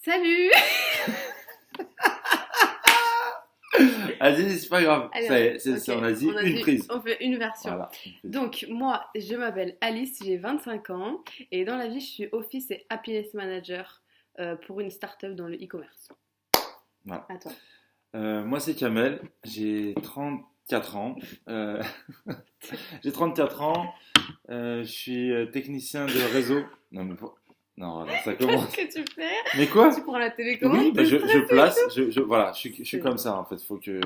Salut! Vas-y, c'est pas grave. Allez, Ça y est, ok, on a dit une prise. On fait une version. Voilà. Une prise. Donc, moi, je m'appelle Alice, j'ai 25 ans et dans la vie, je suis Office et Happiness Manager pour une start-up dans le e-commerce. Voilà. À toi. Moi, c'est Kamel. J'ai 34 ans. J'ai 34 ans. Je suis technicien de réseau. Non, mais non, ça commence. Qu'est-ce que tu fais? Mais quoi? Tu prends la télécommande? Oui, bah, je place. Voilà, je suis comme ça en fait. Faut que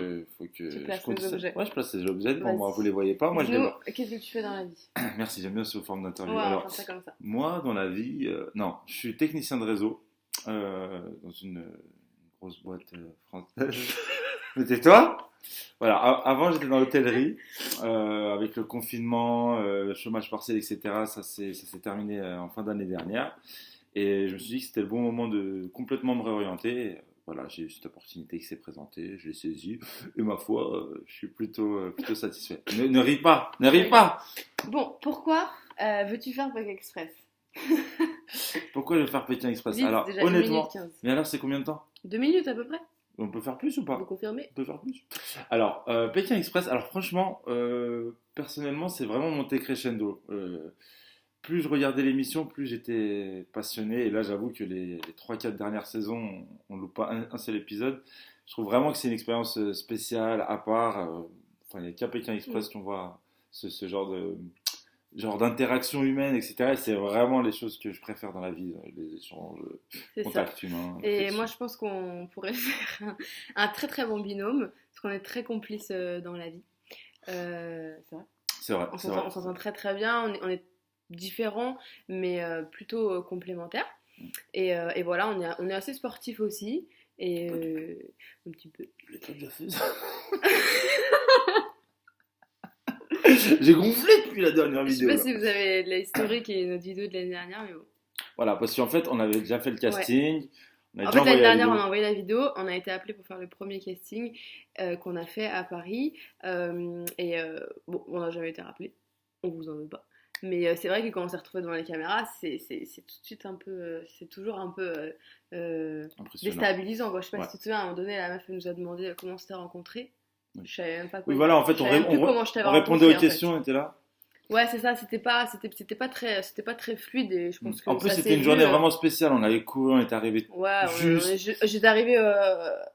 Tu je places compte les objets. Ouais, je place les objets. Pour Vas-y. moi, vous les voyez pas. Moi, je les Dis-nous, vois. qu'est-ce que tu fais dans la vie? Merci, j'aime bien sous forme d'interview. Ouais, on Alors, va faire ça comme ça. moi, dans la vie, non, je suis technicien de réseau dans une grosse boîte française. Mais tais-toi! Voilà, avant j'étais dans l'hôtellerie, avec le confinement, le chômage partiel, etc. Ça s'est terminé en fin d'année dernière. Et je me suis dit que c'était le bon moment de complètement me réorienter. Et, voilà, j'ai eu cette opportunité qui s'est présentée, je l'ai saisie. Et ma foi, je suis plutôt satisfait. Ne ris pas, ne ris pas! Bon, pourquoi veux-tu faire Bac Express? Pourquoi je vais faire Pékin Express? Vite, Alors, déjà 1 honnêtement, minute 15. mais alors c'est combien de temps? 2 minutes à peu près? On peut faire plus ou Vous pas? confirmez? On peut faire plus. Alors, Pékin Express, alors franchement, personnellement, c'est vraiment monté crescendo. Plus je regardais l'émission, plus j'étais passionné. Et là, j'avoue que les 3-4 dernières saisons, on ne loupe pas un seul épisode. Je trouve vraiment que c'est une expérience spéciale, à part. Enfin, il n'y a qu'à Pékin Express qu'on voit ce genre d'interaction humaine, etc. Et c'est vraiment les choses que je préfère dans la vie, les échanges, C'est ça. contact humain. Et affection. moi, je pense qu'on pourrait faire un très très bon binôme, parce qu'on est très complices dans la vie. C'est vrai. C'est vrai, On c'est vrai. s'entend très très bien, on est différents, mais plutôt complémentaires. Et voilà, on est assez sportifs aussi, et un petit peu. J'ai pas déjà fait ça. J'ai gonflé depuis la dernière Je sais vidéo. pas là. si vous avez l'historique et notre vidéo de l'année dernière, mais bon. Voilà, parce qu'en fait, on avait déjà fait le casting. On avait En déjà fait, l'année envoyé la dernière, on vidéo. a envoyé la vidéo, on a été appelé pour faire le premier casting qu'on a fait à Paris. Bon, on n'a jamais été rappelé, on vous en veut pas. Mais c'est vrai que quand on s'est retrouvé devant les caméras, c'est tout de suite un peu. C'est toujours un peu Impressionnant. déstabilisant, quoi. Je sais pas Ouais. si tu te souviens, à un moment donné, la meuf nous a demandé comment on s'était rencontrés. Oui. Je savais même pas quoi Oui, dire. voilà, en fait, Je savais même plus comment je t'avais on répondait rencontré, aux en fait. questions, on était là. Ouais, c'est ça, c'était pas très fluide et je pense que En plus, ça c'était s'est une vu, journée vraiment spéciale. On avait couru, on est arrivé Ouais, juste. j'étais arrivée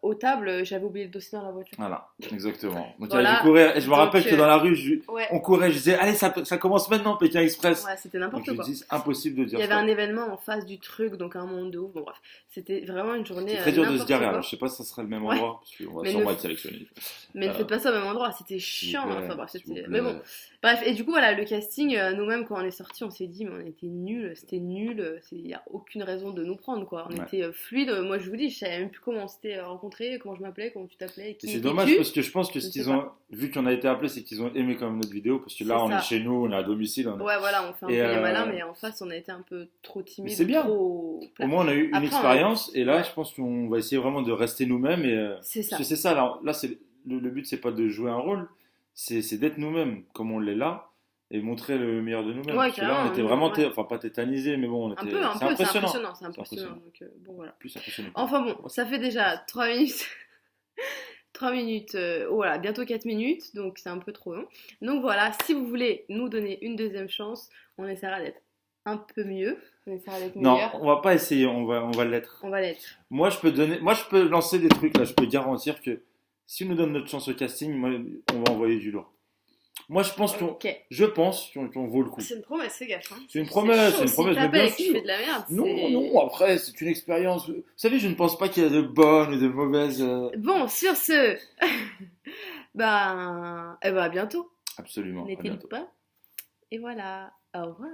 aux tables, j'avais oublié le dossier dans la voiture. Voilà, exactement. Donc, Voilà. il a dû courir. Et je me Donc, rappelle que dans la rue, Ouais, on courait. Je disais, allez, ça commence maintenant, Pékin Express. ouais, c'était Donc, n'importe je quoi. dis, c'est impossible de Il dire y avait ça. un événement en face du truc, donc un monde de ouf. Bon, bref, c'était vraiment une journée C'est très dur de se n'importe garer. quoi. Alors, je sais pas si ça serait le même Ouais. endroit. Parce qu'on va Mais sûrement ne- être sélectionné. Mais ne faites pas ça au même endroit, c'était chiant. S'il vous plaît, Enfin bref, s'il vous c'était. plaît. Mais bon, bref, et du coup, voilà, le casting, nous-mêmes, quand on est sortis, on s'est dit, mais on était nuls, c'était nul, il n'y a aucune raison de nous prendre, quoi. On Ouais. était fluides. Moi, je vous dis, je savais même plus comment on s'était rencontrés, comment je m'appelais, comment tu t'appelais, Et qui c'est étais-tu. dommage parce que je pense que Je ce sais qu'ils pas. ont, vu qu'on a été appelé, c'est qu'ils ont aimé quand même notre vidéo parce que là, C'est on ça. est chez nous, on est à domicile. Ouais, voilà, on fait un peu Et, les malins, mais en face, on a été un peu trop timide, c'est bien. trop Au moins, on a eu une Après, expérience et là, ouais. je pense qu'on va essayer vraiment de rester nous-mêmes. Et, C'est ça. parce que c'est ça, là c'est, le but, c'est pas de jouer un rôle, c'est d'être nous-mêmes comme on l'est là et montrer le meilleur de nous-mêmes. Ouais, Parce que là, on carrément, était vraiment, ouais. enfin pas tétanisés, mais bon, on Un était, peu, c'est impressionnant. c'est impressionnant. Donc, bon, voilà. Plus impressionnant. Enfin bon, ça fait déjà 3 minutes. 3 minutes, voilà, bientôt 4 minutes, donc c'est un peu trop long. Donc voilà, si vous voulez nous donner une deuxième chance, on essaiera d'être un peu mieux, on essaiera d'être Non, meilleur. on va pas essayer, on va l'être. On va l'être. Moi, je peux lancer des trucs là. Je peux garantir que si on nous donne notre chance au casting, on va envoyer du lourd. Moi, je pense Ok. qu'on vaut le coup. C'est une promesse, fais gaffe. Hein. C'est une promesse, chaud, c'est une si promesse, mais t'appelles bien et que tu sûr. fais de la merde. Non, c'est- non, après, c'est une expérience. Vous savez, je ne pense pas qu'il y a de bonnes et de mauvaises. Bon, sur ce, à bientôt. Absolument. À N'hésitez bientôt. pas. Et voilà, au revoir.